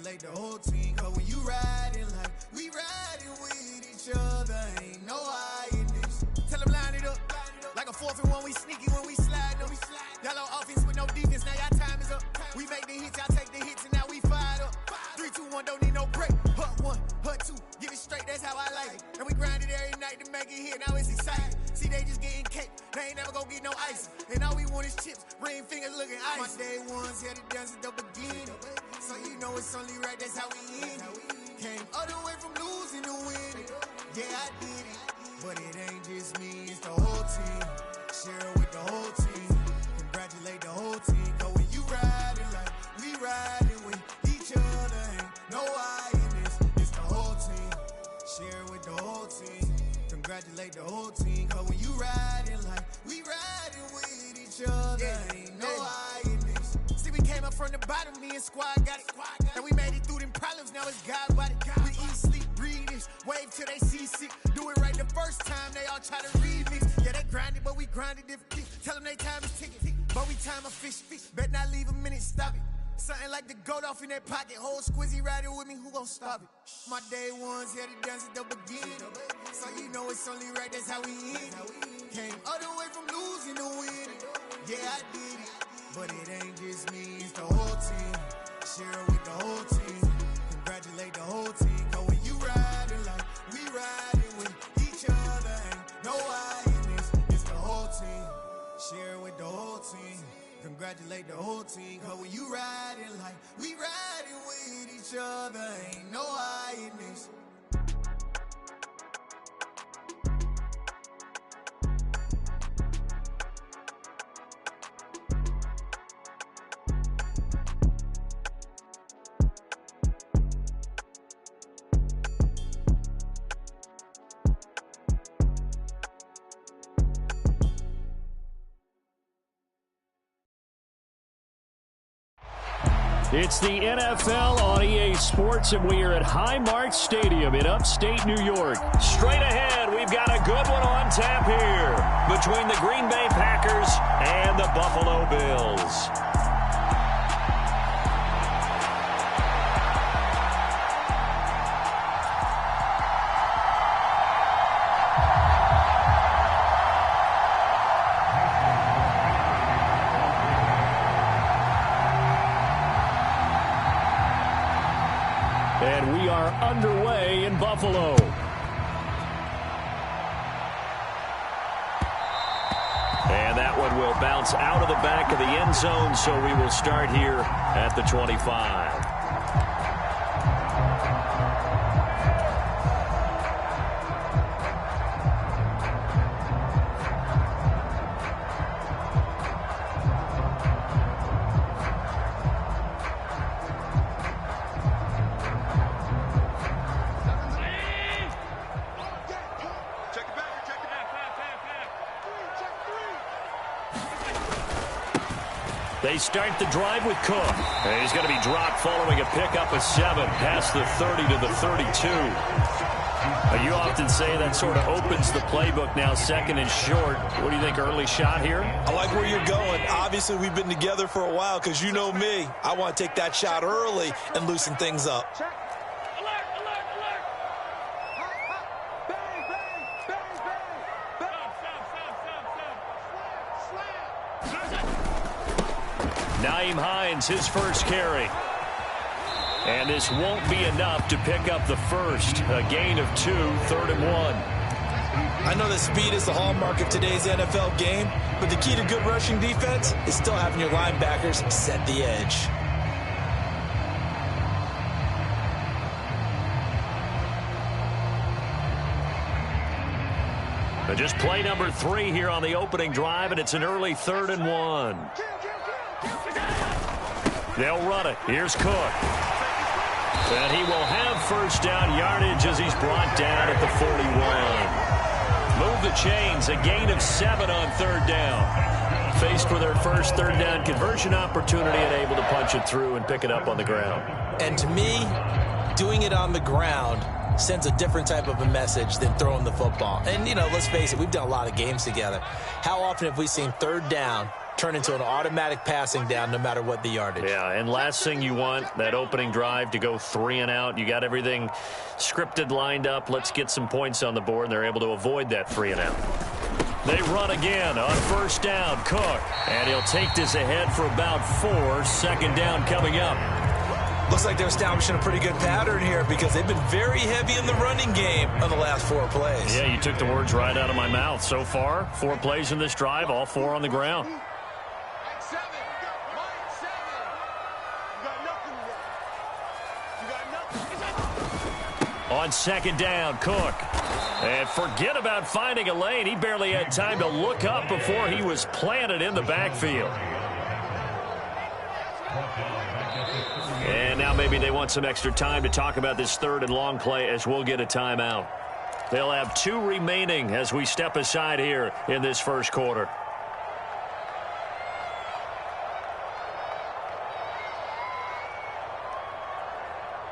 Congratulate the whole team, cause when you riding like we riding with each other, ain't no hiding this. Tell them line it up, like a 4th and 1, we sneaky when we slide them. Yellow offense with no defense, now y'all time is up. We make the hits, y'all take the hits, and now we fired up. 3, 2, 1, don't need no break. Hut 1, hut 2, give it straight, that's how I like it. And we grind it every night to make it hit, now it's exciting. See, they just getting cake, they ain't never gonna get no ice. And all we want is chips, ring fingers looking ice. My day ones here to dance at the beginning, so you know it's only right, that's how we end it. Came all the way from losing to winning, yeah I did it. But it ain't just me, it's the whole team. Share it with the whole team. Congratulate the whole team, cause when you riding like we riding with each other, ain't no hiding this. It's the whole team. Share it with the whole team. Congratulate the whole team, cause when you riding like we riding with each other, ain't no hiding this. See, we came up from the bottom, me and squad got it. And we made it through them problems, now it's God body. We eat, sleep, breathe this, wave till they see sick. Do it right the first time, they all try to remix. Yeah, they grinded, but we grinded differently. Tell them they time is ticking, but we time a fish. Bet not leave a minute, stop it. Something like the goat off in their pocket. Whole squizzy riding with me, who gon' stop it? My day ones here to dance at the beginning, so you know it's only right, that's how we end it. Came all the way from losing to winning, yeah I did it. But it ain't just me, it's the whole team. Share it with the whole team. Congratulate the whole team, cause when you riding like we riding with each other, ain't no hiding this. It's the whole team. Share it with the whole team. Congratulate the whole team, cause when you riding like we riding with each other, ain't no hiding this. It's the NFL on EA Sports, and we are at Highmark Stadium in upstate New York. Straight ahead, we've got a good one on tap here between the Green Bay Packers and the Buffalo Bills. And we are underway in Buffalo. And that one will bounce out of the back of the end zone, so we will start here at the 25. They start the drive with Cook. And he's going to be dropped following a pickup of 7 past the 30 to the 32. You often say that sort of opens the playbook now, second and short. What do you think, early shot here? I like where you're going. Obviously, we've been together for a while because you know me. I want to take that shot early and loosen things up. Nyheim Hines, his first carry. And this won't be enough to pick up the first. A gain of 2, 3rd and 1. I know that speed is the hallmark of today's NFL game, but the key to good rushing defense is still having your linebackers set the edge. Just play number 3 here on the opening drive, and it's an early 3rd and 1. They'll run it. Here's Cook. And he will have first down yardage as he's brought down at the 41. Move the chains. A gain of 7 on 3rd down. Faced with their first 3rd down conversion opportunity and able to punch it through and pick it up on the ground. And to me, doing it on the ground sends a different type of a message than throwing the football. And, you know, let's face it, we've done a lot of games together. How often have we seen 3rd down turn into an automatic passing down no matter what the yardage. Yeah, and last thing you want, that opening drive to go 3 and out. You got everything scripted, lined up. Let's get some points on the board, and they're able to avoid that 3 and out. They run again on first down. Cook, and he'll take this ahead for about 4. Second down coming up. Looks like they're establishing a pretty good pattern here because they've been very heavy in the running game on the last 4 plays. Yeah, you took the words right out of my mouth. So far, 4 plays in this drive, all 4 on the ground. On second down, Cook. And forget about finding a lane. He barely had time to look up before he was planted in the backfield. And now maybe they want some extra time to talk about this 3rd and long play as we'll get a timeout. They'll have 2 remaining as we step aside here in this first quarter.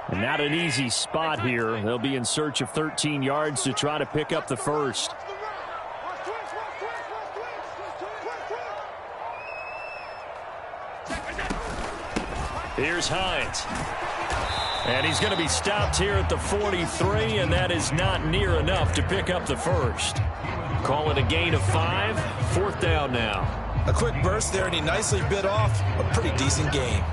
And not an easy spot here. They'll be in search of 13 yards to try to pick up the first. Here's Hines. And he's going to be stopped here at the 43, and that is not near enough to pick up the first. Call it a gain of 5. 4th down now. A quick burst there, and he nicely bit off a pretty decent gain.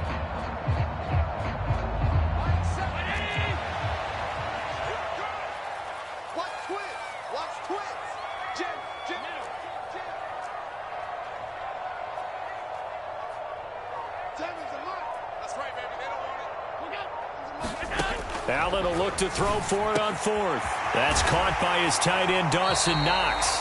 Allen will look to throw for it on 4th. That's caught by his tight end, Dawson Knox.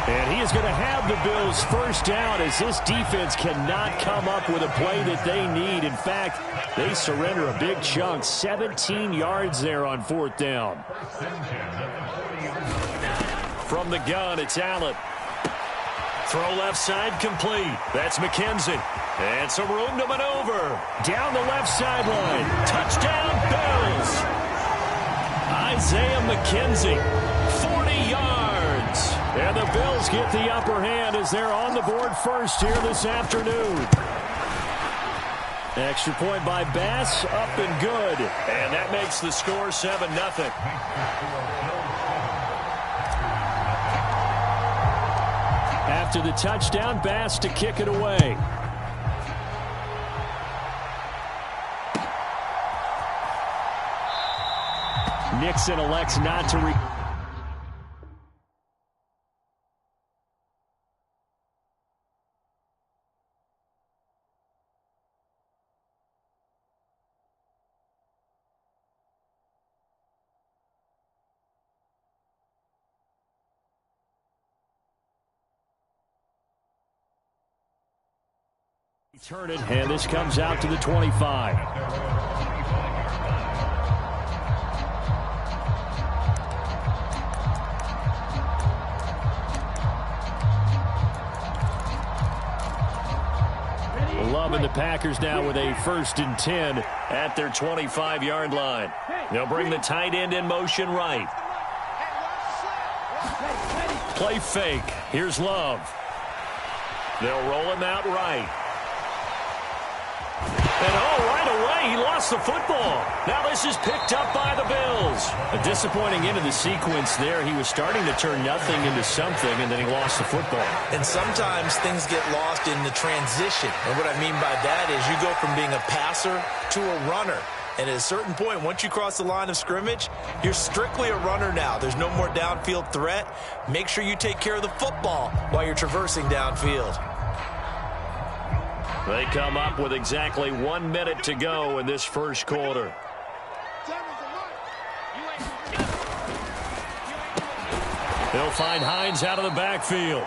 And he is going to have the Bills first down as this defense cannot come up with a play that they need. In fact, they surrender a big chunk. 17 yards there on 4th down. From the gun, it's Allen. Throw left side complete. That's McKenzie. And some room to maneuver. Down the left sideline. Touchdown, Bills. Isaiah McKenzie, 40 yards. And the Bills get the upper hand as they're on the board first here this afternoon. Extra point by Bass, up and good. And that makes the score 7-0. After the touchdown, Bass to kick it away. Nixon elects not to turn it, and this comes out to the 25. Love and the Packers now with a 1st and 10 at their 25-yard line. They'll bring the tight end in motion right. Play fake. Here's Love. They'll roll him out right. And right away, he lost the football. Now this is picked up by the Bills. A disappointing end of the sequence there. He was starting to turn nothing into something, and then he lost the football. And sometimes things get lost in the transition. And what I mean by that is you go from being a passer to a runner. And at a certain point, once you cross the line of scrimmage, you're strictly a runner now. There's no more downfield threat. Make sure you take care of the football while you're traversing downfield. They come up with exactly 1 minute to go in this first quarter. They'll find Hines out of the backfield.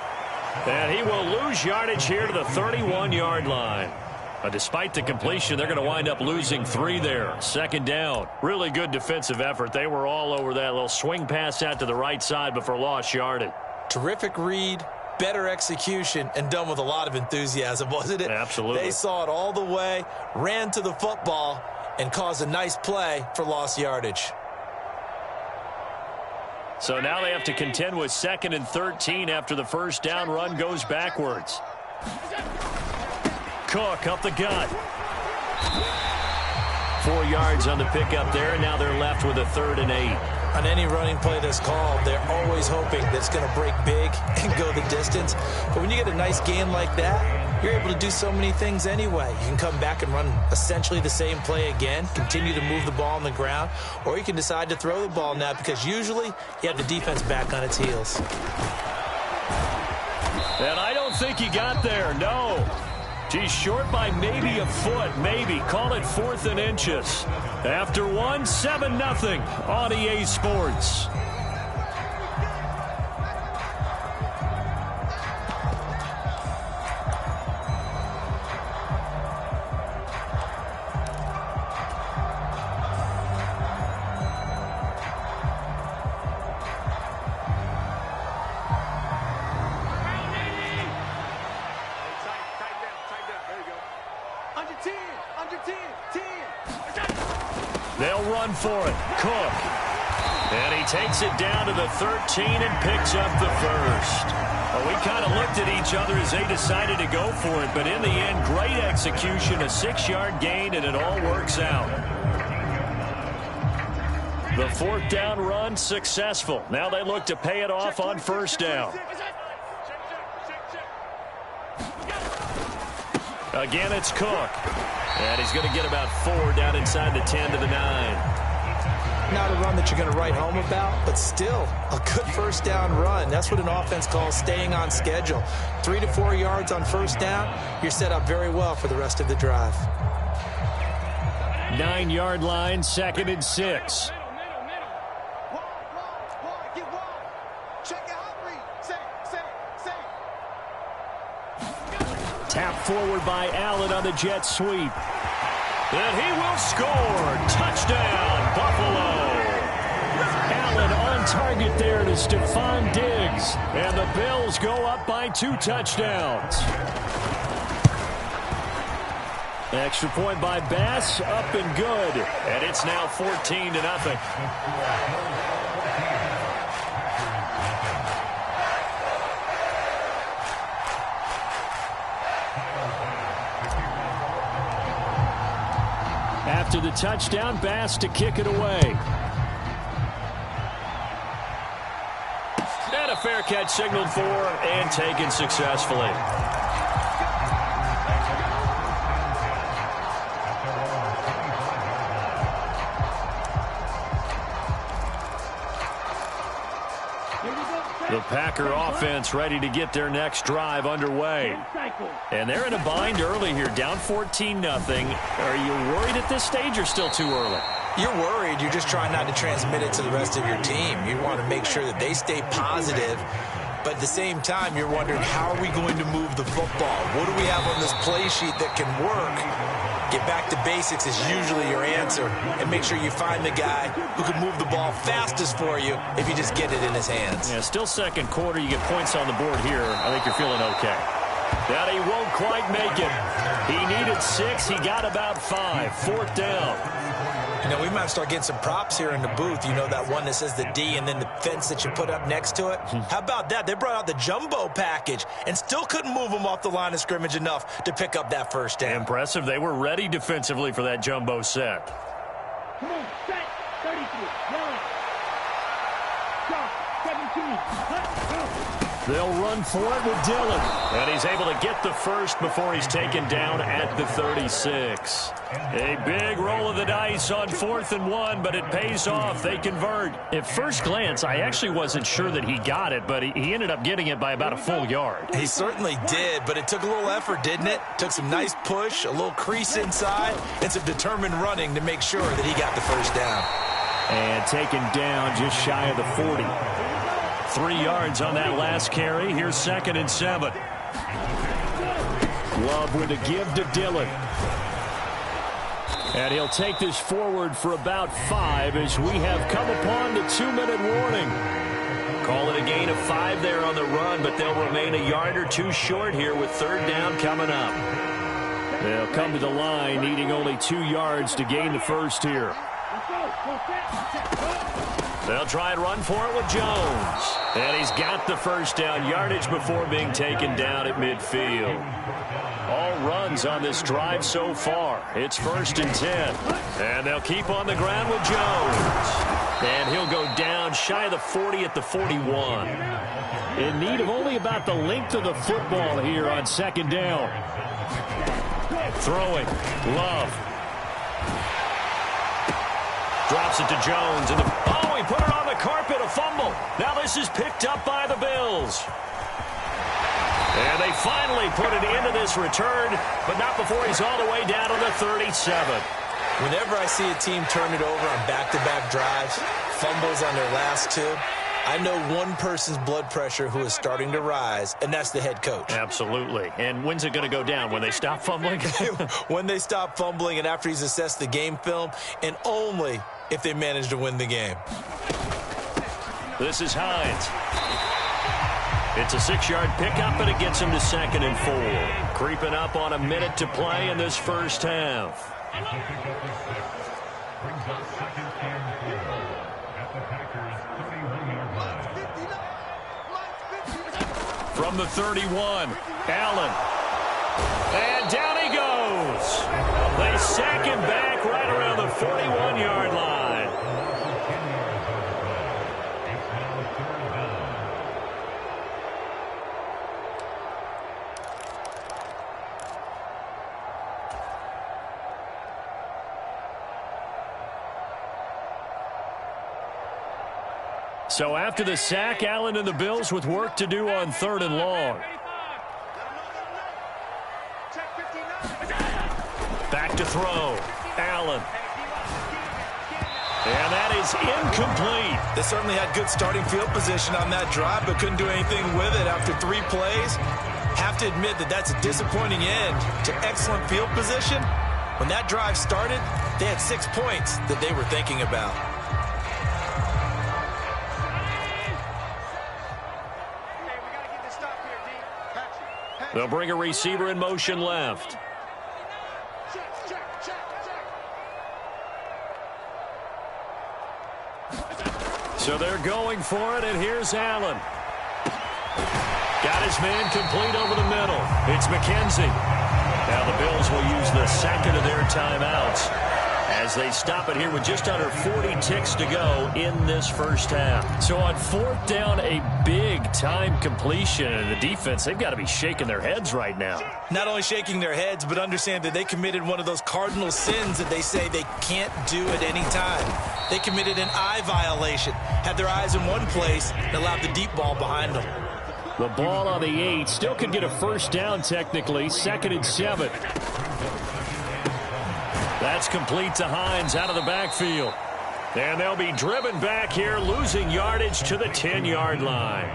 And he will lose yardage here to the 31-yard line. Despite the completion, they're going to wind up losing 3 there. 2nd down. Really good defensive effort. They were all over that little swing pass out to the right side before lost yardage. Terrific read. Better execution, and done with a lot of enthusiasm, wasn't it? Absolutely. They saw it all the way, ran to the football, and caused a nice play for lost yardage. So now they have to contend with 2nd and 13 after the first down run goes backwards. Cook up the gut. 4 yards on the pickup there, and now they're left with a 3rd and 8. On any running play that's called, they're always hoping that it's going to break big and go the distance. But when you get a nice gain like that, you're able to do so many things anyway. You can come back and run essentially the same play again, continue to move the ball on the ground, or you can decide to throw the ball now because usually you have the defense back on its heels. And I don't think he got there, no. He's short by maybe a foot, maybe. Call it 4th and inches. After 1, 7-0 on EA Sports. They'll run for it. Cook. And he takes it down to the 13 and picks up the first. Well, we kind of looked at each other as they decided to go for it, but in the end, great execution, a 6-yard gain, and it all works out. The 4th down run successful. Now they look to pay it off on 1st down. Again, it's Cook. And he's going to get about 4 down inside the 10 to the 9. Not a run that you're going to write home about, but still a good 1st down run. That's what an offense calls staying on schedule. 3 to 4 yards on 1st down, you're set up very well for the rest of the drive. 9-yard line, 2nd and 6. Tap forward by Allen on the jet sweep. And he will score. Touchdown, Buffalo. Allen on target there to Stephon Diggs. And the Bills go up by 2 touchdowns. Extra point by Bass, up and good. And it's now 14-0. After the touchdown, Bass to kick it away. And a fair catch signaled for and taken successfully. The Packer offense ready to get their next drive underway. And they're in a bind early here, down 14-0. Are you worried at this stage or still too early? You're worried. You're just trying not to transmit it to the rest of your team. You want to make sure that they stay positive. But at the same time, you're wondering, how are we going to move the football? What do we have on this play sheet that can work? Get back to basics is usually your answer. And make sure you find the guy who can move the ball fastest for you if you just get it in his hands. Yeah, still 2nd quarter. You get points on the board here. I think you're feeling okay. That he won't quite make it. He needed 6. He got about 5. 4th down. You know, we might start getting some props here in the booth. You know, that one that says the D and then the fence that you put up next to it? How about that? They brought out the jumbo package and still couldn't move them off the line of scrimmage enough to pick up that 1st down. Impressive. They were ready defensively for that jumbo set. Come on, set. 33. Yellow. Stop. 17. Go. They'll run for it with Dillon. And he's able to get the first before he's taken down at the 36. A big roll of the dice on 4th and 1, but it pays off. They convert. At first glance, I actually wasn't sure that he got it, but he ended up getting it by about a full yard. He certainly did, but it took a little effort, didn't it? Took some nice push, a little crease inside, and some determined running to make sure that he got the 1st down. And taken down just shy of the 40. 3 yards on that last carry. Here's 2nd and 7. Love with a give to Dillon. And he'll take this forward for about 5 as we have come upon the 2-minute warning. Call it a gain of 5 there on the run, but they'll remain a yard or 2 short here with 3rd down coming up. They'll come to the line needing only 2 yards to gain the first here. They'll try and run for it with Jones. And he's got the first down yardage before being taken down at midfield. All runs on this drive so far. It's 1st and 10. And they'll keep on the ground with Jones. And he'll go down shy of the 40 at the 41. In need of only about the length of the football here on 2nd down. Throwing. Love. Drops it to Jones. And he put it on the carpet. A fumble. Now this is picked up by the Bills. And they finally put it into this return, but not before he's all the way down to the 37. Whenever I see a team turn it over on back-to-back drives, fumbles on their last two, I know one person's blood pressure who is starting to rise, and that's the head coach. Absolutely. And when's it going to go down? When they stop fumbling? When they stop fumbling and after he's assessed the game film, and only if they manage to win the game. This is Hines. It's a 6-yard pickup, and it gets him to 2nd and 4. Creeping up on a minute to play in this first half. From the 31, Allen. And down he goes. They sack him back right around the 41-yard line. So after the sack, Allen and the Bills with work to do on 3rd and long. Back to throw. Allen. And that is incomplete. They certainly had good starting field position on that drive, but couldn't do anything with it after 3 plays. Have to admit that that's a disappointing end to excellent field position. When that drive started, they had 6 points that they were thinking about. They'll bring a receiver in motion left. So they're going for it, and here's Allen. Got his man complete over the middle. It's McKenzie. Now the Bills will use the 2nd of their timeouts as they stop it here with just under 40 ticks to go in this first half. So on 4th down, a big-time completion, and the defense, they've got to be shaking their heads right now. Not only shaking their heads, but understand that they committed one of those cardinal sins that they say they can't do at any time. They committed an eye violation, had their eyes in one place, and allowed the deep ball behind them. The ball on the 8, still could get a first down technically, 2nd and 7. That's complete to Hines out of the backfield. And they'll be driven back here, losing yardage to the 10-yard line.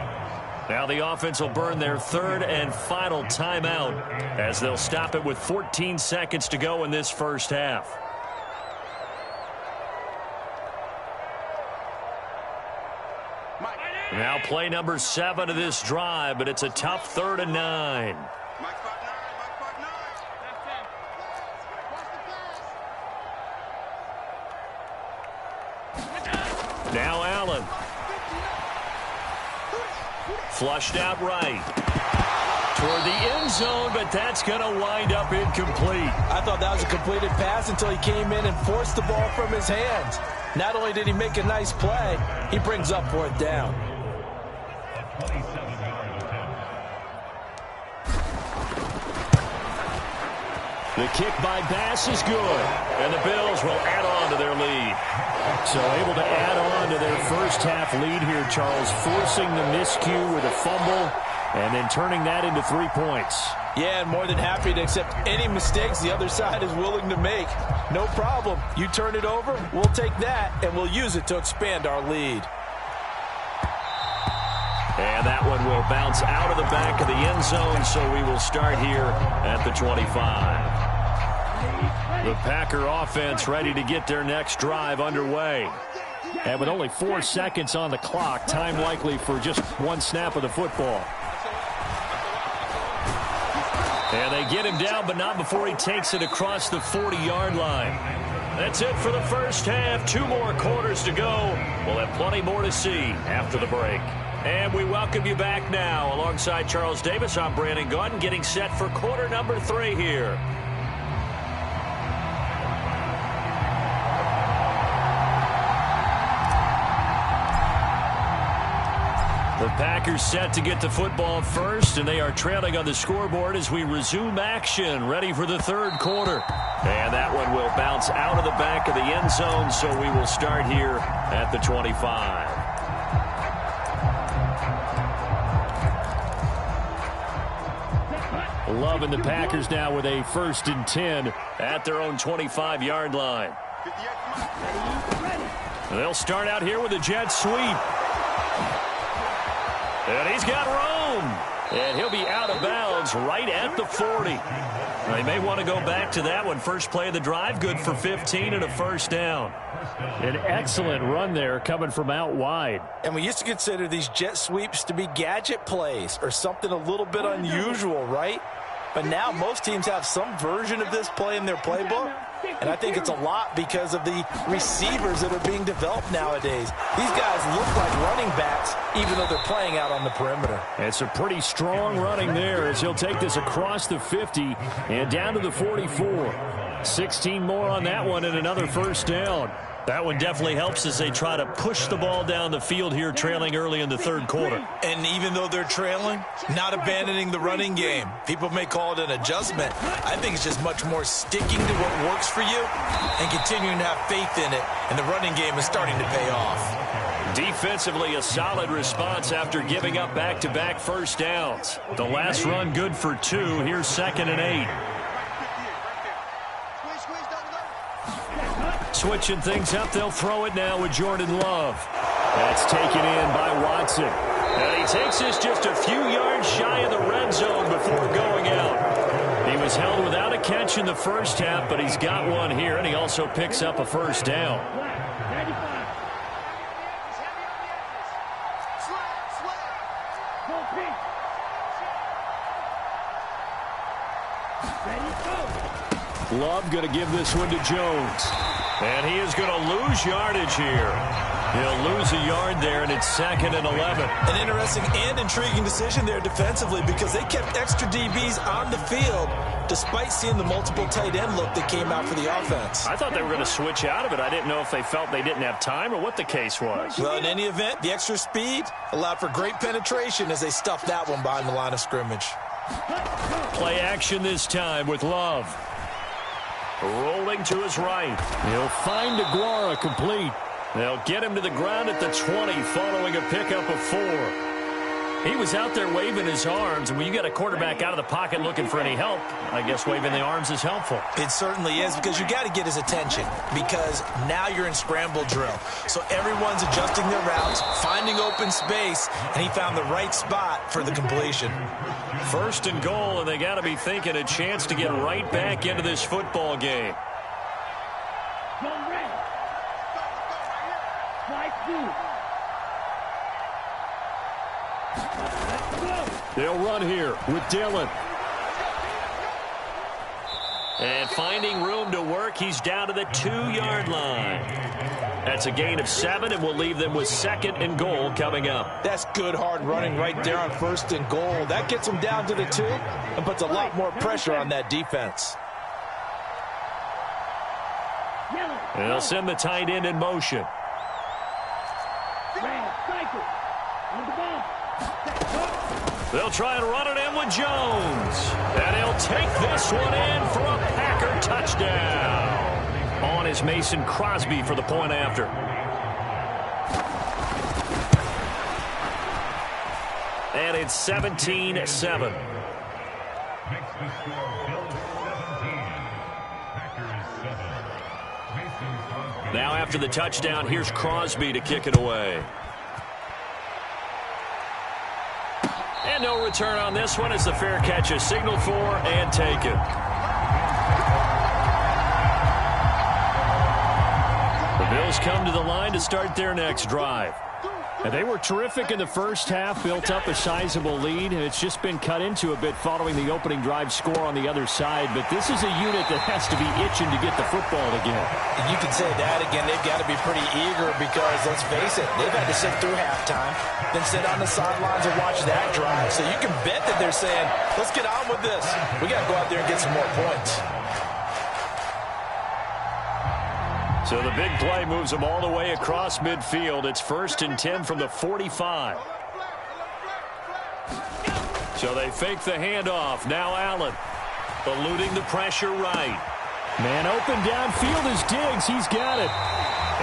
Now the offense will burn their 3rd and final timeout as they'll stop it with 14 seconds to go in this first half. Now play number 7 of this drive, but it's a tough 3rd and 9. Now Allen. Flushed out right. Toward the end zone, but that's going to wind up incomplete. I thought that was a completed pass until he came in and forced the ball from his hands. Not only did he make a nice play, he brings up 4th down. The kick by Bass is good, and the Bills will add on to their lead. So able to add on to their first half lead here, Charles, forcing the miscue with a fumble and then turning that into 3 points. Yeah, and more than happy to accept any mistakes the other side is willing to make. No problem. You turn it over, we'll take that, and we'll use it to expand our lead. And that one will bounce out of the back of the end zone, so we will start here at the 25. The Packer offense ready to get their next drive underway. And with only 4 seconds on the clock, time likely for just one snap of the football. And they get him down, but not before he takes it across the 40-yard line. That's it for the first half. 2 more quarters to go. We'll have plenty more to see after the break. And we welcome you back now. Alongside Charles Davis, I'm Brandon Gunn, getting set for quarter number 3 here. The Packers set to get the football first, and they are trailing on the scoreboard as we resume action, ready for the third quarter. And that one will bounce out of the back of the end zone, so we will start here at the 25. Love and the Packers now with a 1st and 10 at their own 25-yard line. They'll start out here with a jet sweep. And he's got room. And he'll be out of bounds right at the 40. They may want to go back to that one. First play of the drive, good for 15 and a first down. An excellent run there coming from out wide. And we used to consider these jet sweeps to be gadget plays or something a little bit unusual, right? But now most teams have some version of this play in their playbook. And I think it's a lot because of the receivers that are being developed nowadays. These guys look like running backs even though they're playing out on the perimeter. It's a pretty strong running there as he'll take this across the 50 and down to the 44. 16 more on that one and another first down. That one definitely helps as they try to push the ball down the field here, trailing early in the third quarter. And even though they're trailing, not abandoning the running game. People may call it an adjustment. I think it's just much more sticking to what works for you and continuing to have faith in it. And the running game is starting to pay off. Defensively, a solid response after giving up back-to-back first downs. The last run good for 2. Here's 2nd and 8. Switching things up, they'll throw it now with Jordan Love. That's taken in by Watson. And he takes this just a few yards shy of the red zone before going out. He was held without a catch in the first half, but he's got one here, and he also picks up a first down. Love going to give this one to Jones. And he is going to lose yardage here. He'll lose a yard there, and it's 2nd and 11. An interesting and intriguing decision there defensively because they kept extra DBs on the field despite seeing the multiple tight end look that came out for the offense. I thought they were going to switch out of it. I didn't know if they felt they didn't have time or what the case was. Well, in any event, the extra speed allowed for great penetration as they stuffed that one behind the line of scrimmage. Play action this time with Love. Rolling to his right. He'll find Aguara complete. They'll get him to the ground at the 20 following a pickup of 4. He was out there waving his arms, and when you get a quarterback out of the pocket looking for any help, I guess waving the arms is helpful. It certainly is because you got to get his attention because now you're in scramble drill. So everyone's adjusting their routes, finding open space, and he found the right spot for the completion. 1st and goal, and they got to be thinking a chance to get right back into this football game. They'll run here with Dillon. And finding room to work, he's down to the 2-yard line. That's a gain of 7, and we'll leave them with 2nd and goal coming up. That's good hard running right there on 1st and goal. That gets them down to the 2 and puts a lot more pressure on that defense. And they'll send the tight end in motion. They'll try and run it in with Jones. And he'll take this one in for a Packer touchdown. On is Mason Crosby for the point after. And it's 17-7. Now after the touchdown, here's Crosby to kick it away. And no return on this one as the fair catch is signaled for and taken. The Bills come to the line to start their next drive. And they were terrific in the first half, built up a sizable lead, and it's just been cut into a bit following the opening drive score on the other side. But this is a unit that has to be itching to get the football again. And you can say that again. They've got to be pretty eager because, let's face it, they've had to sit through halftime, then sit on the sidelines and watch that drive. So you can bet that they're saying, let's get on with this. We got to go out there and get some more points. So the big play moves them all the way across midfield. It's 1st and 10 from the 45. So they fake the handoff. Now Allen eluding the pressure right. Man open downfield is Diggs. He's got it.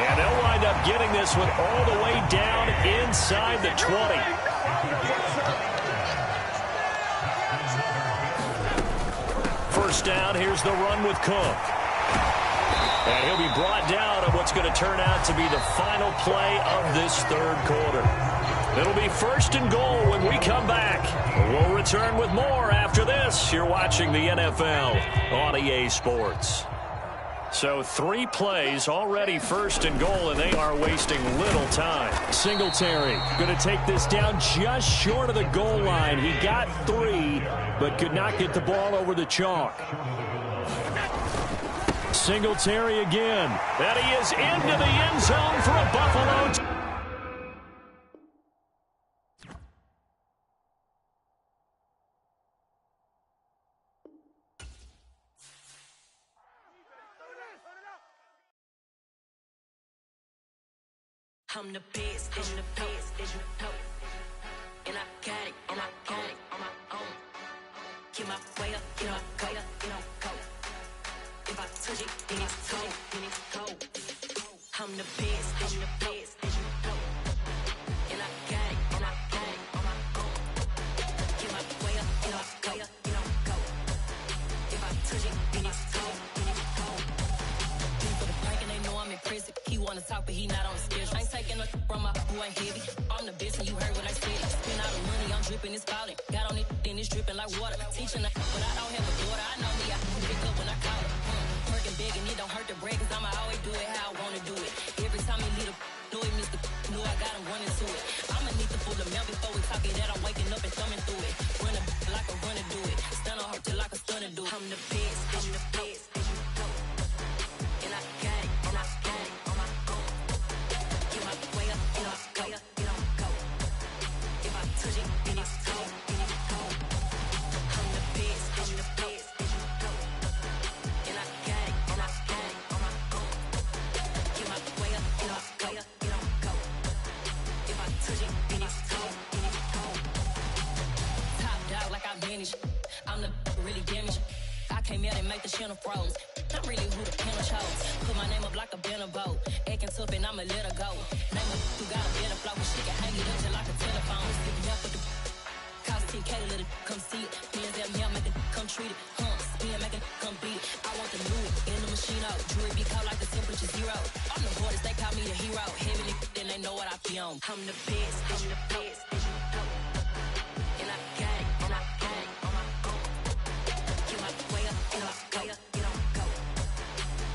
And they'll wind up getting this one all the way down inside the 20. First down, here's the run with Cook. And he'll be brought down on what's going to turn out to be the final play of this third quarter. It'll be 1st and goal when we come back. We'll return with more after this. You're watching the NFL on EA Sports. So 3 plays, already 1st and goal, and they are wasting little time. Singletary going to take this down just short of the goal line. He got 3, but could not get the ball over the chalk. Singletary again. And he is into the end zone for a Buffalo. I'm the best, and the best, and you know. And I got it, and I got it on my own. Get my way up, get my go, get my go. If I touch it, then it's cold, then it's cold. I'm the best, and the best, and you know. And I got it, and I got it on my own. Get my way up, get my go, get my go. If I touch it, then it's cold, then it's cold. People the prank and they know I'm in prison. He wanna talk, but he not on the schedule. I ain't taking a from my boy heavy. I'm the best, and you heard what I said. Spend all the money, I'm dripping, it's falling. Got on it, then it's dripping like water. Teaching, but I don't have a daughter. I know me, I can pick up when I call her. Working big, and it don't hurt to break, cause I'ma always do it how I wanna do it. Every time he lead a know it, Mr. Know I got him running to it. I'ma need to pull the milk before we talk it that I'm waking up and thumbing through it. Run a like a runner do it. Stun on her till like a stunner do it. I'm the best, I'm the best, and you know. And I got it, and I got it on my own. Get my way up, get my go, get my go. If I touch it, then it's cold, then it's cold. I'm the best, I'm the best, and you know. And I got it, and I got it on my own. Get my way up, get my go, get my go. If I touch it, then it's cold, then it's cold. Top dog like I manage. I'm the really damaged. I came out and make the channel froze. I'm really who the panel chose. Put my name up like a banner boat. Acting tough and I'ma let her go. Name of who got a better flow. She can hang it up just like a telephone. Sticking up with the cost 10K to let it come see it. Hands at me, I make it come treat it. Spin, make it come beat it. I want the new in the machine out. Jewelry be cold like the temperature 0. I'm the hardest, they call me the hero. Heavy then they know what I be on. I'm the best, I'm the best, and you know. And I got it, and I got it on my own. Get my way up, get my go, get my go.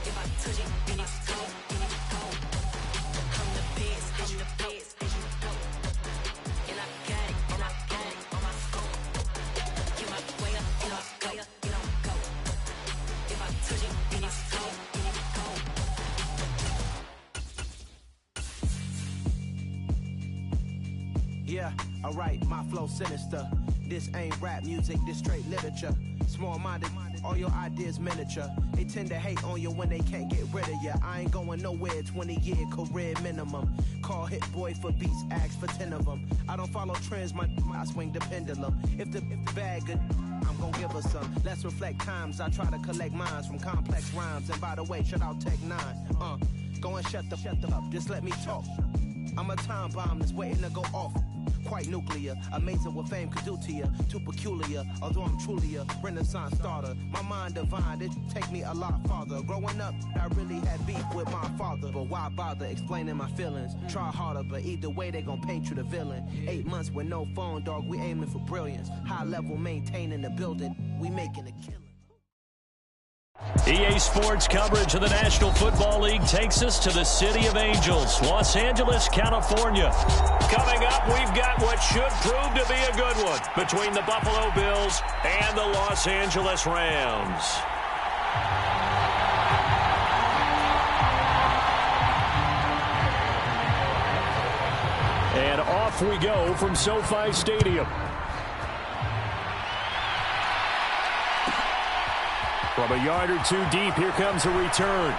If I touch it, then it's cold, then it's cold. I'm the best, I'm the best, and you know. And I got it, and I got it on my own. Get my way up, get my go, get my go. If I touch it, then it's cold, then it's cold. Yeah, alright, my flow sinister. This ain't rap music, this straight literature. Small-minded, all your ideas miniature. They tend to hate on you when they can't get rid of you. I ain't going nowhere, 20-year career minimum. Call Hit Boy for beats, ask for 10 of them. I don't follow trends, I swing the pendulum. If the bag good, I'm gon' give her some. Let's reflect times, I try to collect minds from complex rhymes. And by the way, shout out Tech 9. Go and shut the up, just let me talk. I'm a time bomb that's waiting to go off. Quite nuclear, amazing what fame could do to you. Too peculiar, although I'm truly a renaissance starter. My mind divine, it take me a lot farther. Growing up, I really had beef with my father. But why bother explaining my feelings? Try harder, but either way they gon' paint you the villain. 8 months with no phone, dog, we aiming for brilliance. High level maintaining the building, we making a killing. EA Sports coverage of the National Football League takes us to the City of Angels, Los Angeles, California. Coming up, we've got what should prove to be a good one between the Buffalo Bills and the Los Angeles Rams. And off we go from SoFi Stadium. From a yard or two deep, here comes a return.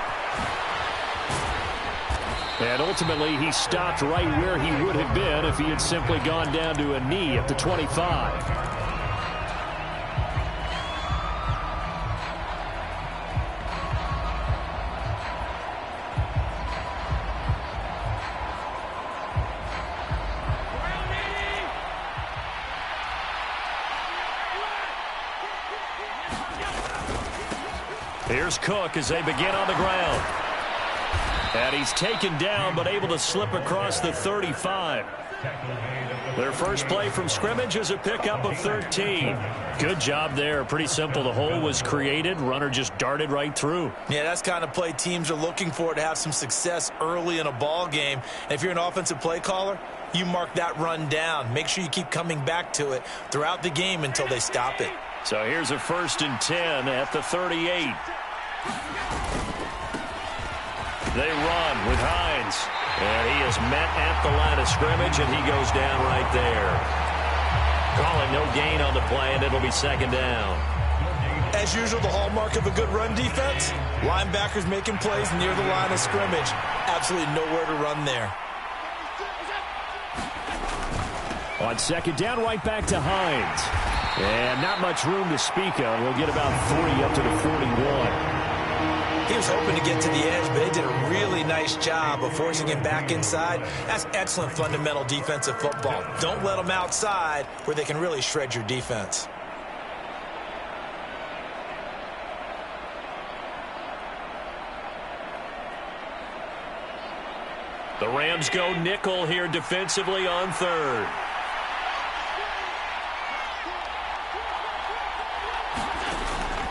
And ultimately, he stopped right where he would have been if he had simply gone down to a knee at the 25. Here's Cook as they begin on the ground. And he's taken down but able to slip across the 35. Their first play from scrimmage is a pickup of 13. Good job there. Pretty simple. The hole was created. Runner just darted right through. Yeah, that's the kind of play teams are looking for to have some success early in a ball game. And if you're an offensive play caller, you mark that run down. Make sure you keep coming back to it throughout the game until they stop it. So here's a 1st and 10 at the 38. They run with Hines. And he is met at the line of scrimmage, and he goes down right there. Calling no gain on the play, and it'll be 2nd down. As usual, the hallmark of a good run defense, linebackers making plays near the line of scrimmage. Absolutely nowhere to run there. On 2nd down, right back to Hines. And not much room to speak of. We'll get about 3 up to the 41. He was hoping to get to the edge, but they did a really nice job of forcing him back inside. That's excellent fundamental defensive football. Don't let them outside where they can really shred your defense. The Rams go nickel here defensively on 3rd.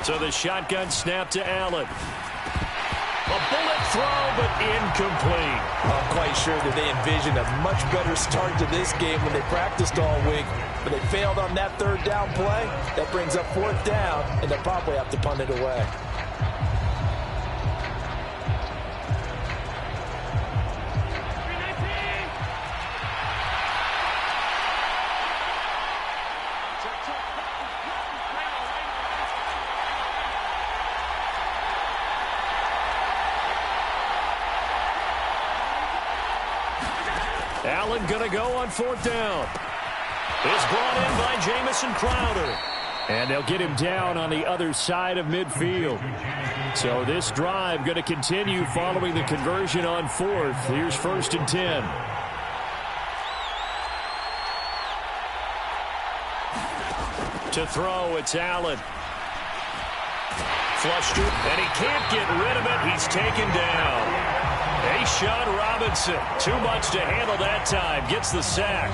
So the shotgun snap to Allen. A bullet throw, but incomplete. I'm quite sure that they envisioned a much better start to this game when they practiced all week. But they failed on that 3rd down play. That brings up 4th down, and they'll probably have to punt it away. Allen going to go on 4th down. It's brought in by Jamison Crowder. And they'll get him down on the other side of midfield. So this drive going to continue following the conversion on 4th. Here's 1st and 10. To throw, it's Allen. Flushed it, and he can't get rid of it. He's taken down. Sean Robinson, too much to handle that time, gets the sack.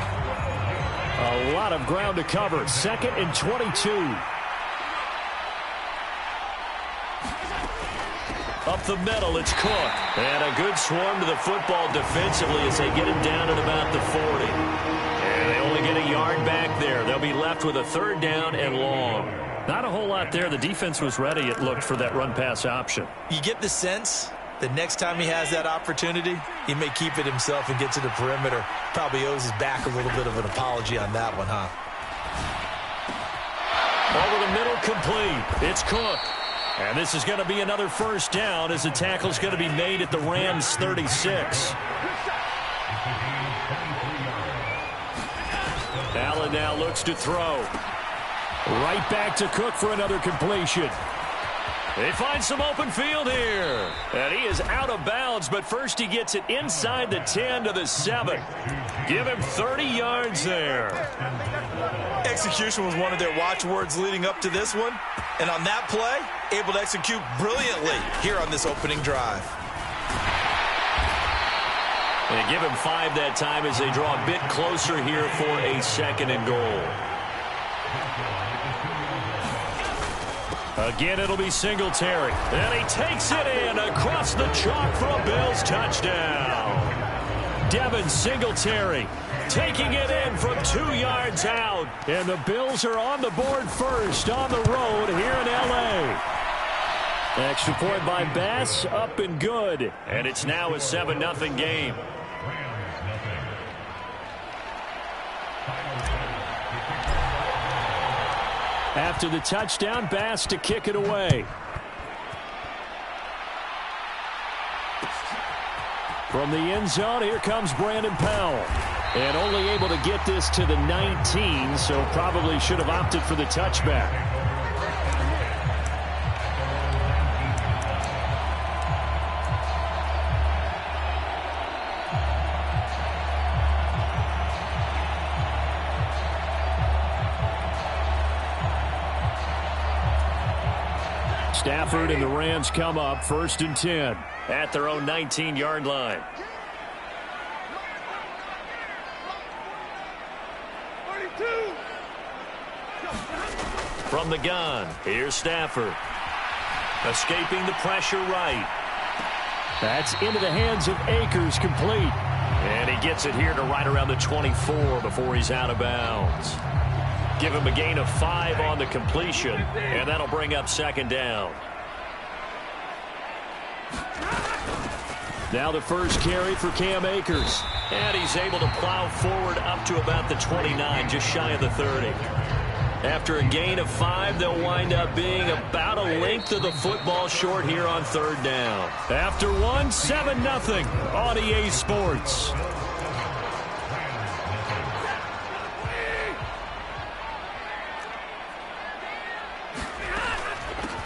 A lot of ground to cover. 2nd and 22. Up the middle, it's Cook. And a good swarm to the football defensively as they get him down at about the 40. And they only get a yard back there. They'll be left with a 3rd down and long. Not a whole lot there. The defense was ready, it looked, for that run-pass option. You get the sense that next time he has that opportunity, he may keep it himself and get to the perimeter. Probably owes his back a little bit of an apology on that one, huh? Over the middle, complete. It's Cook. And this is going to be another 1st down as the tackle's going to be made at the Rams' 36. Allen now looks to throw. Right back to Cook for another completion. They find some open field here. And he is out of bounds, but first he gets it inside the 10 to the 7. Give him 30 yards there. Execution was one of their watchwords leading up to this one. And on that play, able to execute brilliantly here on this opening drive. And give him 5 that time as they draw a bit closer here for a 2nd and goal. Again, it'll be Singletary. And he takes it in across the chalk for a Bills touchdown. Devin Singletary taking it in from 2 yards out. And the Bills are on the board first on the road here in L.A. Extra point by Bass, up and good. And it's now a 7-0 game. After the touchdown, Bass to kick it away. From the end zone, here comes Brandon Powell. And only able to get this to the 19, so probably should have opted for the touchback. Stafford and the Rams come up 1st and 10 at their own 19-yard line. From the gun, here's Stafford. Escaping the pressure right. That's into the hands of Akers, complete. And he gets it here to right around the 24 before he's out of bounds. Give him a gain of 5 on the completion, and that'll bring up 2nd down. Now the first carry for Cam Akers. And he's able to plow forward up to about the 29, just shy of the 30. After a gain of 5, they'll wind up being about a length of the football short here on 3rd down. After one, 7-0 on EA Sports.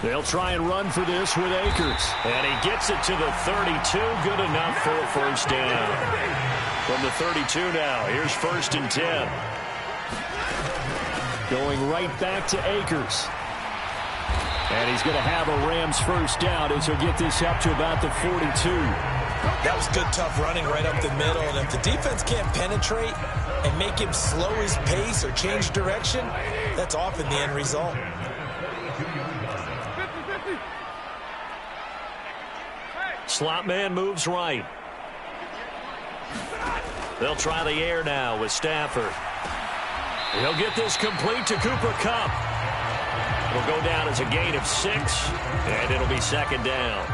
They'll try and run for this with Akers. And he gets it to the 32. Good enough for a 1st down. From the 32 now, here's 1st and 10. Going right back to Akers. And he's going to have a Rams 1st down as he'll get this up to about the 42. That was good, tough running right up the middle. And if the defense can't penetrate and make him slow his pace or change direction, that's often the end result. Slot man moves right. They'll try the air now with Stafford. He'll get this complete to Cooper Kupp. It'll go down as a gain of 6, and it'll be 2nd down.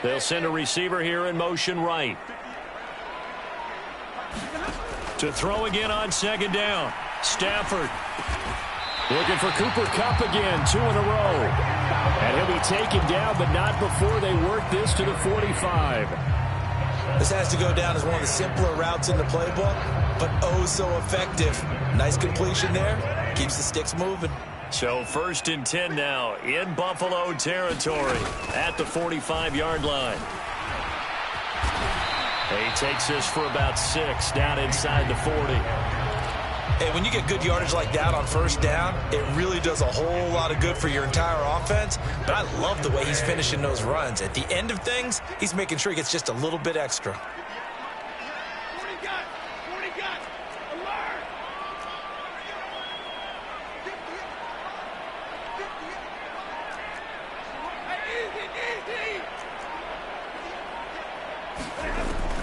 They'll send a receiver here in motion right. To throw again on 2nd down. Stafford looking for Cooper Kupp again, 2 in a row. And he'll be taken down, but not before they work this to the 45. This has to go down as one of the simpler routes in the playbook, but oh so effective. Nice completion there. Keeps the sticks moving. So 1st and 10 now in Buffalo territory at the 45-yard line. He takes this for about 6 down inside the 40. Hey, when you get good yardage like that on 1st down, it really does a whole lot of good for your entire offense. But I love the way he's finishing those runs. At the end of things, he's making sure he gets just a little bit extra. 40 got, alert!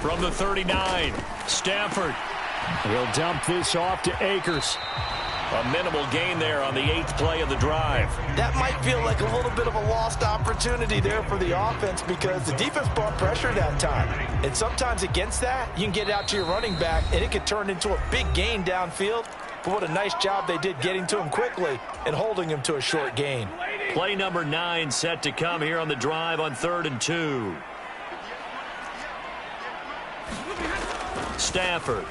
From the 39, Stafford. He'll dump this off to Akers. A minimal gain there on the 8th play of the drive. That might feel like a little bit of a lost opportunity there for the offense because the defense brought pressure that time. And sometimes against that, you can get out to your running back, and it could turn into a big gain downfield. But what a nice job they did getting to him quickly and holding him to a short gain. Play number 9 set to come here on the drive on 3rd and 2. Stafford.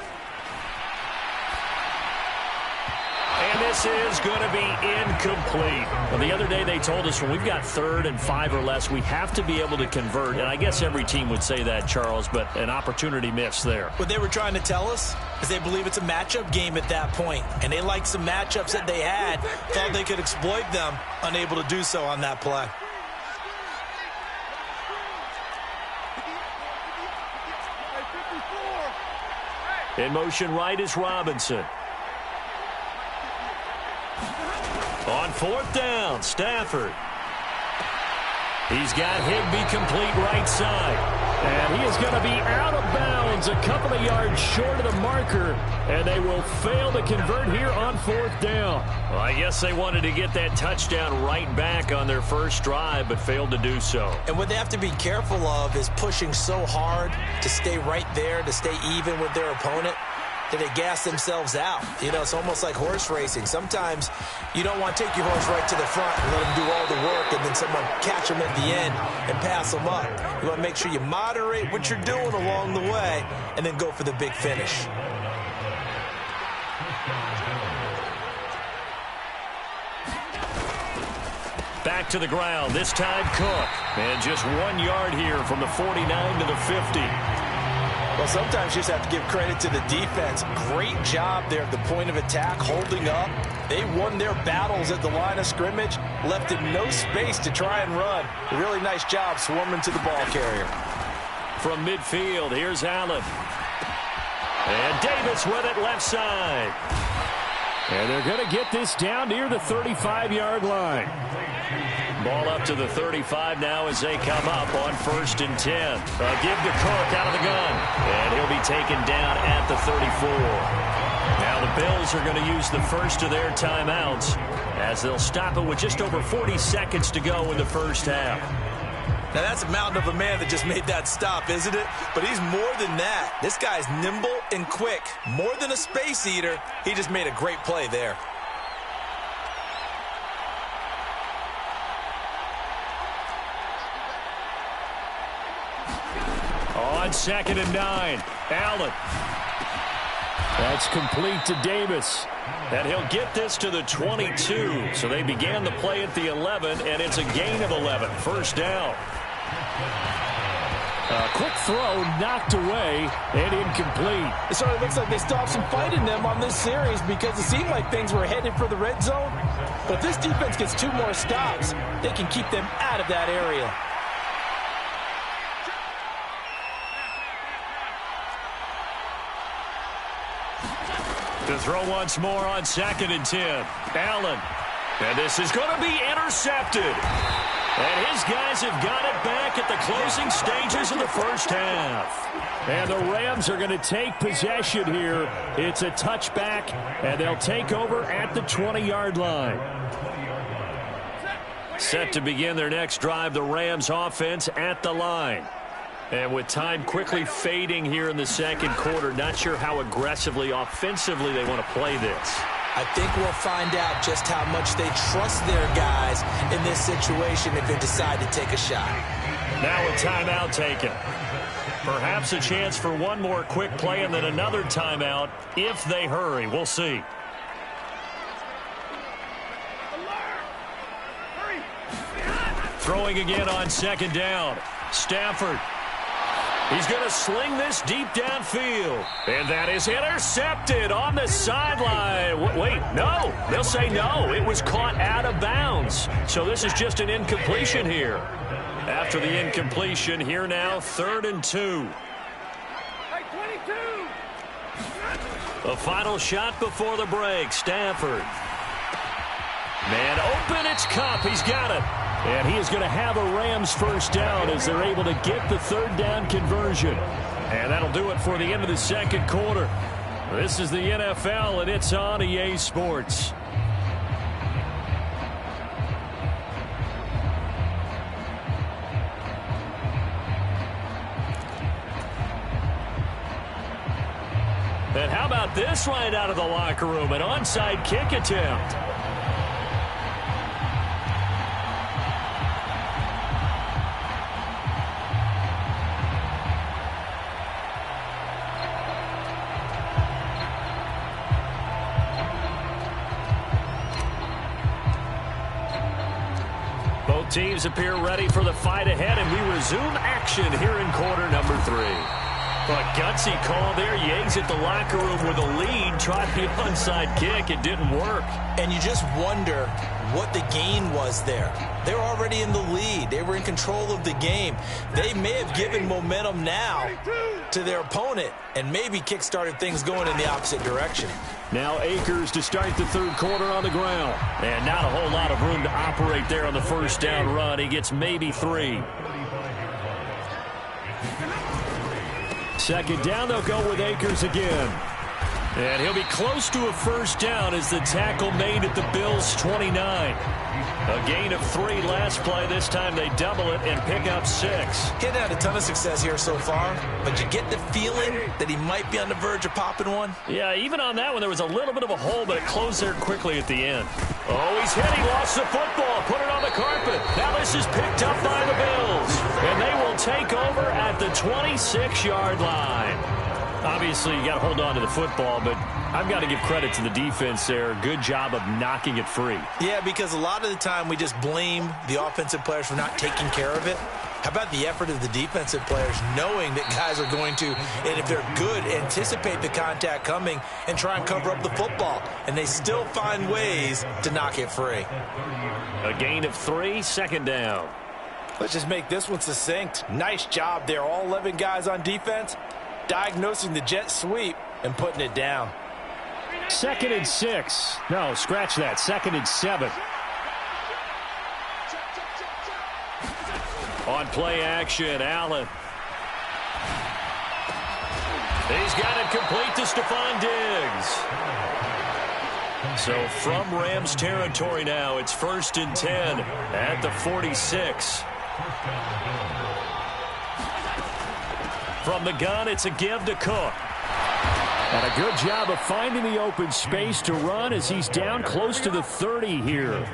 And this is going to be incomplete. Well, the other day they told us when we've got 3rd and 5 or less, we have to be able to convert. And I guess every team would say that, Charles, but an opportunity missed there. What they were trying to tell us is they believe it's a matchup game at that point. And they liked some matchups that they had, thought they could exploit them, unable to do so on that play. In motion right is Robinson. On 4th down, Stafford. He's got Higbee complete right side. And he is going to be out of bounds a couple of yards short of the marker. And they will fail to convert here on 4th down. Well, I guess they wanted to get that touchdown right back on their first drive, but failed to do so. And what they have to be careful of is pushing so hard to stay right there, to stay even with their opponent, that they gas themselves out. You know, it's almost like horse racing. Sometimes you don't want to take your horse right to the front and let them do all the work, and then someone catch them at the end and pass them up. You want to make sure you moderate what you're doing along the way and then go for the big finish. Back to the ground, this time Cook. And just 1 yard here from the 49 to the 50. Well, sometimes you just have to give credit to the defense. Great job there at the point of attack, holding up. They won their battles at the line of scrimmage, left him no space to try and run. A really nice job swarming to the ball carrier. From midfield, here's Allen. And Davis with it left side. And they're going to get this down near the 35-yard line. Ball up to the 35 now as they come up on 1st and 10. A give to Cook out of the gun. And he'll be taken down at the 34. Now the Bills are going to use the first of their timeouts as they'll stop it with just over 40 seconds to go in the first half. Now, that's a mountain of a man that just made that stop, isn't it? But he's more than that. This guy's nimble and quick. More than a space eater, he just made a great play there. On 2nd and 9, Allen. That's complete to Davis. And he'll get this to the 22. So they began the play at the 11, and it's a gain of 11. 1st down. A quick throw knocked away and incomplete. It sort of looks like they stopped some fight in them on this series because it seemed like things were headed for the red zone. But if this defense gets 2 more stops, they can keep them out of that area. To throw once more on 2nd and 10. Allen. And this is going to be intercepted. And his guys have got it back at the closing stages of the first half. And the Rams are going to take possession here. It's a touchback, and they'll take over at the 20-yard line. Set to begin their next drive, the Rams offense at the line. And with time quickly fading here in the second quarter, not sure how aggressively, offensively they want to play this. I think we'll find out just how much they trust their guys in this situation if they decide to take a shot. Now a timeout taken. Perhaps a chance for one more quick play and then another timeout if they hurry. We'll see. Throwing again on 2nd down. Stafford. He's going to sling this deep downfield. And that is intercepted on the sideline. Wait, no. They'll say no. It was caught out of bounds. So this is just an incompletion here. After the incompletion, here now, 3rd and 2. Hey, 22! A final shot before the break. Stafford. Man open, it's Cup. He's got it. And he is going to have a Rams first down as they're able to get the 3rd down conversion. And that'll do it for the end of the second quarter. This is the NFL, and it's on EA Sports. And how about this right out of the locker room? An onside kick attempt. Teams appear ready for the fight ahead, and we resume action here in quarter number 3. A gutsy call there. Yanks at the locker room with a lead. Tried the onside kick. It didn't work. And you just wonder what the gain was there. They were already in the lead. They were in control of the game. They may have given momentum now to their opponent and maybe kick-started things going in the opposite direction. Now Akers to start the third quarter on the ground. And not a whole lot of room to operate there on the first down run. He gets maybe 3. Second down, they'll go with Akers again. And he'll be close to a first down as the tackle made at the Bills' 29. A gain of 3 last play. This time they double it and pick up 6. He hadn't had a ton of success here so far, but you get the feeling that he might be on the verge of popping one. Yeah, even on that one, there was a little bit of a hole, but it closed there quickly at the end. Oh, he's hit. He lost the football. Put it on the carpet. Now this is picked up by the Bills. And they will take over at the 26-yard line. Obviously, you got to hold on to the football, but I've got to give credit to the defense there. Good job of knocking it free. Yeah, because a lot of the time we just blame the offensive players for not taking care of it. How about the effort of the defensive players knowing that guys are going to, and if they're good, anticipate the contact coming and try and cover up the football. And they still find ways to knock it free. A gain of 3, second down. Let's just make this one succinct. Nice job there. All 11 guys on defense diagnosing the jet sweep and putting it down. 2nd and 6. No, scratch that. 2nd and 7. On play action, Allen. He's got it complete to Stephon Diggs. So from Rams territory now, it's 1st and 10 at the 46. From the gun, it's a give to Cook. And a good job of finding the open space to run as he's down close to the 30 here.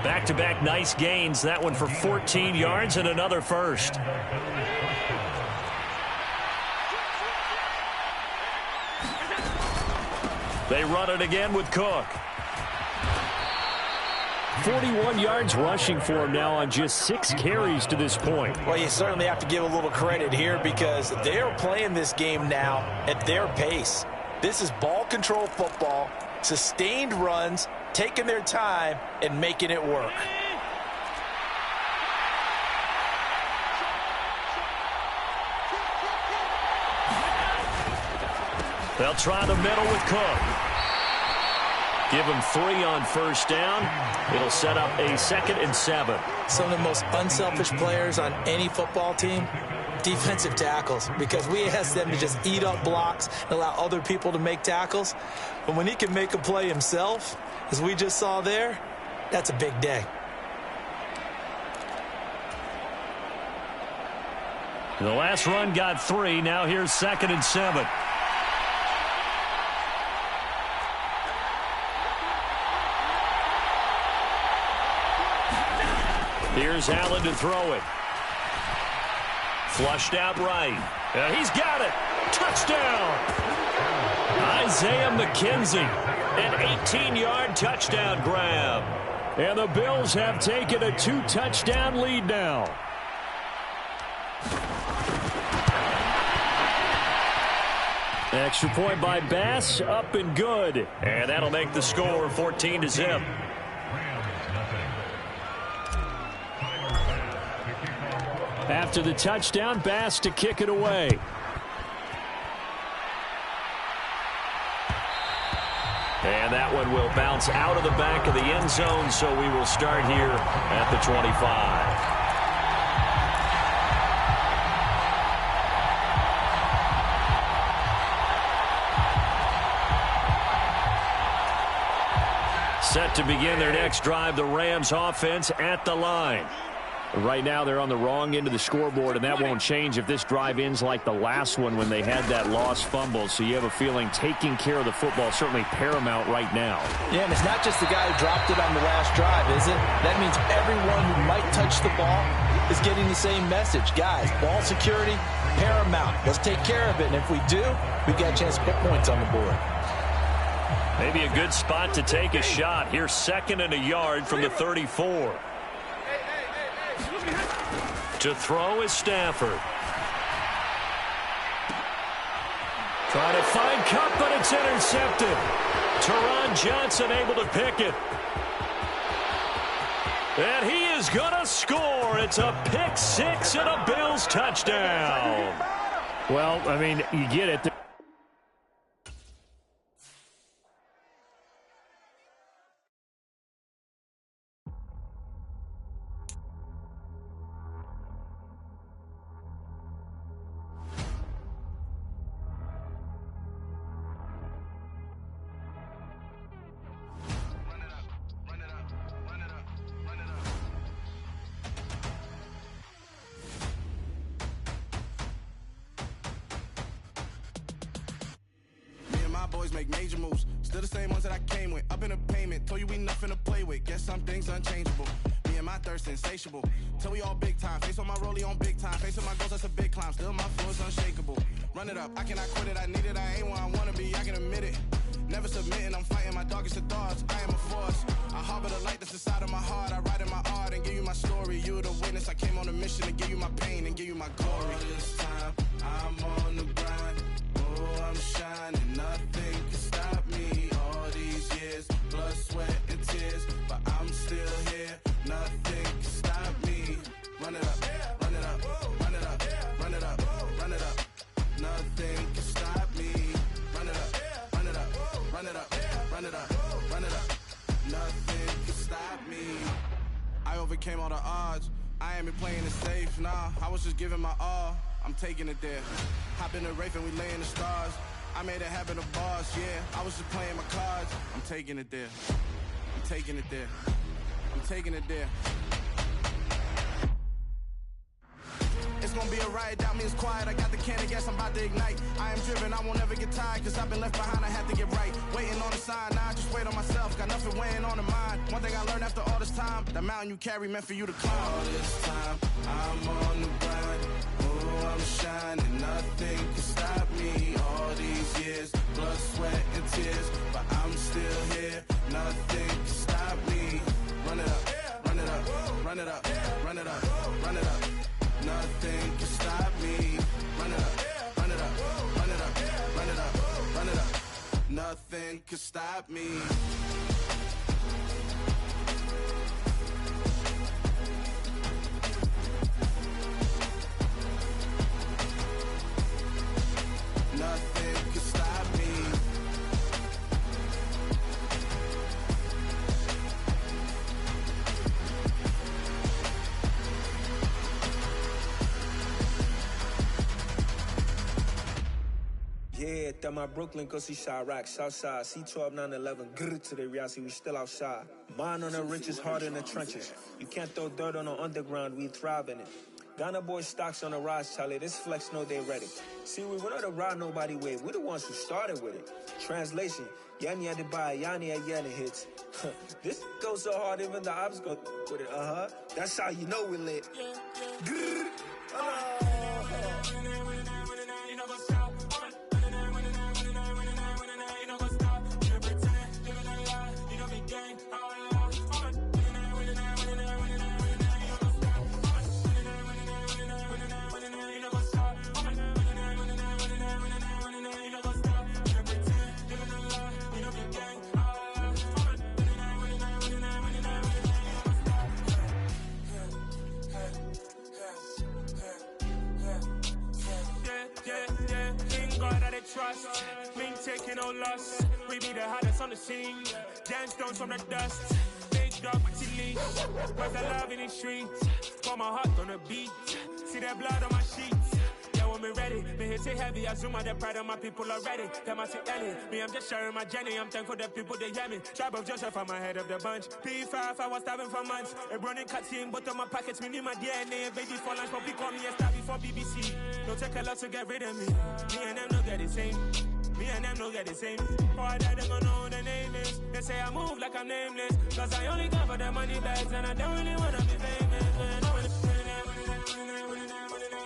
Back-to-back nice gains. That one for 14 yards and another first. They run it again with Cook. 41 yards rushing for him now on just 6 carries to this point. Well, you certainly have to give a little credit here because they're playing this game now at their pace. This is ball control football, sustained runs, taking their time and making it work. They'll try the middle with Cook. Give him 3 on first down. It'll set up a 2nd and 7. Some of the most unselfish players on any football team, defensive tackles, because we ask them to just eat up blocks and allow other people to make tackles. But when he can make a play himself, as we just saw there, that's a big day. The last run got 3. Now here's 2nd and 7. Here's Allen to throw it. Flushed out right. And he's got it. Touchdown. Isaiah McKenzie. An 18-yard touchdown grab. And the Bills have taken a 2-touchdown lead now. Extra point by Bass, up and good. And that'll make the score 14-0. After the touchdown, Bass to kick it away. And that one will bounce out of the back of the end zone, so we will start here at the 25. Set to begin their next drive, the Rams offense at the line. Right now they're on the wrong end of the scoreboard, and that won't change if this drive ends like the last one when they had that lost fumble. So you have a feeling taking care of the football is certainly paramount right now. Yeah, and it's not just the guy who dropped it on the last drive, is it? That means everyone who might touch the ball is getting the same message. Guys, ball security, paramount. Let's take care of it, and if we do, we've got a chance to put points on the board. Maybe a good spot to take a shot. Here's 2nd and a yard from the 34. To throw is Stafford. Trying to find Cup, but it's intercepted. Teron Johnson able to pick it. And he is going to score. It's a pick six and a Bills touchdown. Well, I mean, you get it. Boys make major moves, still the same ones that I came with. Up in a payment, told you we nothing to play with. Guess some things unchangeable. Me and my thirst insatiable. Till we all big time. Face on my rollie on big time. Face on my goals, that's a big climb. Still my flow is unshakable. Run it up, I cannot quit it. I need it, I ain't where I wanna be. I can admit it. Never submitting, I'm fighting my darkest of thoughts. I am a force. I harbor the light that's inside of my heart. I write in my art and give you my story. You the witness. I came on a mission to give you my pain and give you my glory. All this time, I'm on the grind. Oh, I'm shining. Nothing can stop me. All these years, blood, sweat, and tears, but I'm still here. Nothing can stop me. Run it up, run it up, run it up, run it up, run it up. Nothing can stop me. Run it up, run it up, run it up, run it up, run it up. Nothing can stop me. I overcame all the odds. I ain't been playing it safe, nah. I was just giving my all. I'm taking it there. Hop in the Wraith and we lay in the stars. I made it happen, the boss, yeah. I was just playing my cards. I'm taking it there. I'm taking it there. I'm taking it there. It's gonna be a riot, doubt me it's quiet. I got the can of gas, I'm about to ignite. I am driven, I won't ever get tired, cause I've been left behind, I have to get right. Waiting on the sign, now I just wait on myself. Got nothing weighing on the mind. One thing I learned after all this time, the mountain you carry meant for you to climb. All this time, I'm on the grind. Oh, I'm shining, nothing can stop me. All these years, blood, sweat, and tears, but I'm still here. Nothing can stop me. Run it up, run it up, run it up, run it up, run it up. Nothing can stop me. Run it up, run it up, run it up, run it up, run it up. Nothing can stop me. Nothing can stop me. Yeah, that my Brooklyn, go see Chirac, Southside, C12, 911, grr to the reality, we still outside. Mine on the riches, hard in the trenches. You can't throw dirt on the underground, we thrive in it. Ghana boys stocks on the rise, Charlie, this flex know they ready. See, we not to ride nobody wave, we the ones who started with it. Translation, Yanni had to buy, Yanni had Yanni hits. This goes so hard, even the ops go with it, That's how you know we lit. Grr, trust, me taking no loss. We be the hottest on the scene. Damn stones from the dust. Big dog, but she leash. Where's the love in the streets? Got my heart on the beat. See that blood on my sheets. Yeah, when me ready, me hit it heavy. I zoom out the pride of my people already. Them I see Ellie. Me, I'm just sharing my journey. I'm thankful that people they hear me. Tribe of Joseph, I'm ahead of the bunch. P5, I was starving for months. A running cutscene, but on my pockets, me need my DNA. Baby for lunch, but we call me a star before BBC. Don't take a lot to get rid of me. Me and them don't get the same. Me and them don't get the same. Boy, that they gonna know who the name is. They say I move like I'm nameless. Cause I only come for the money bags and I don't really wanna be famous.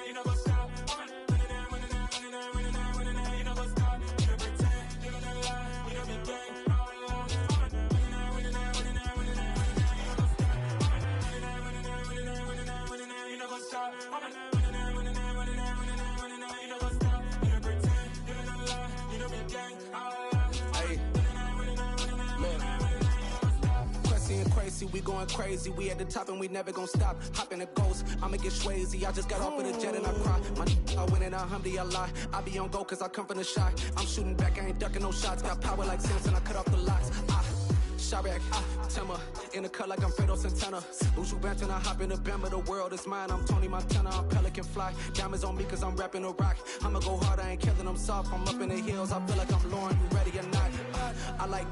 You know, go stop. You know, go stop. You know, pretend. You know, lie. You know, be gang. You know, go stop. You know, pretend. You know, lie. crazy, we going crazy. We at the top and we never gonna stop. Hop in a ghost, I'ma get swayzy. I just got off of the jet and I cry. I win in a Humvee, I lie. I be on go cause I come from the shot. I'm shooting back, I ain't ducking no shots. Got power like Samson, I cut off the locks. Chirac, Timmer, in the cut like I'm Fredo Santana. Uju Banton, I hop in the Bama, the world is mine. I'm Tony Montana, I'm Pelican Fly. Diamonds on me cause I'm rapping a rock. I'ma go hard, I ain't killing them soft. I'm up in the hills, I feel like I'm Lauren, you ready or not? I like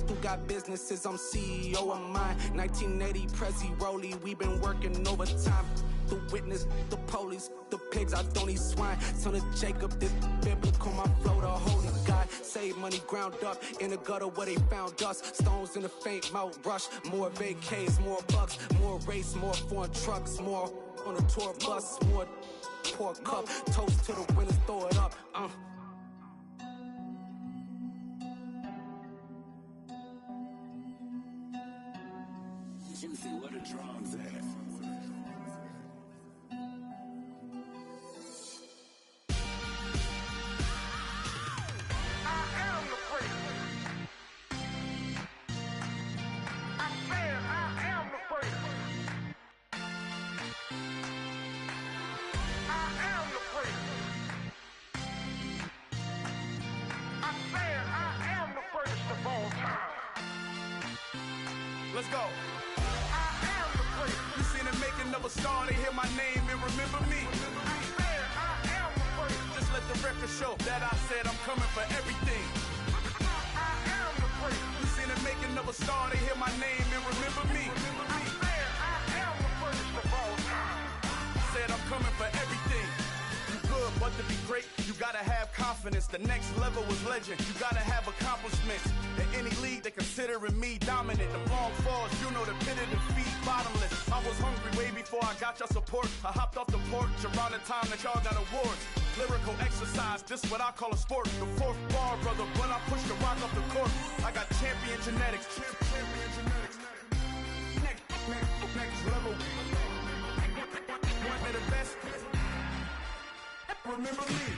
who got businesses, I'm CEO of mine. 1980 Prezi Rolly, we been working overtime. The witness, the police, the pigs, I don't eat swine. Son of Jacob, this biblical, my flow, the holy God. Save money ground up in the gutter where they found us. Stones in the faint mouth rush. More vacays, more bucks, more race, more foreign trucks, more on a tour bus, more pour cup. Toast to the winners, throw it up. Juicy, what a drums at? Let's go. I am the prince. You seen the making of a star, they hear my name and remember me. I am the prince. Just let the record show that I said I'm coming for everything. I am the prince. You seen the making of a star, they hear my name and remember me. I am the prince of all time. Said I'm coming for everything. Good, but to be great, you gotta have confidence. The next level was legend. You gotta have accomplishments. In any league, they considering me dominant. The long falls, you know the pit of defeat, bottomless. I was hungry way before I got your support. I hopped off the porch around the time that y'all got awards. Lyrical exercise, this what I call a sport. The fourth bar, brother, when I push the rock off the court. I got champion genetics. Champion genetics. Next level. One of the best. Remember me.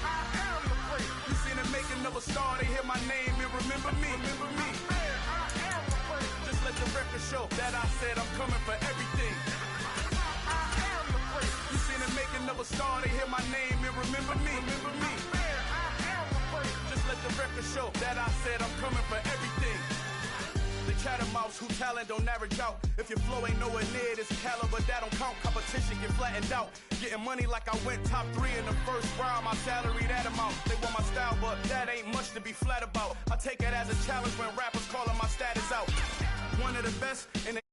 I am the prince. You seen the making of a star, they hear my name and remember me. Remember me. I am the prince. Just let the record show that I said I'm coming for everything. I am the prince. You seen the making of a star, they hear my name and remember me. Remember me. I am the prince. Just let the record show that I said I'm coming for everything. The catamounts who talent don't average out. If your flow ain't nowhere near this caliber, that don't count. Competition get flattened out. Getting money like I went top 3 in the first round. My salary that amount. They want my style, but that ain't much to be flat about. I take it as a challenge when rappers calling my status out. One of the best in the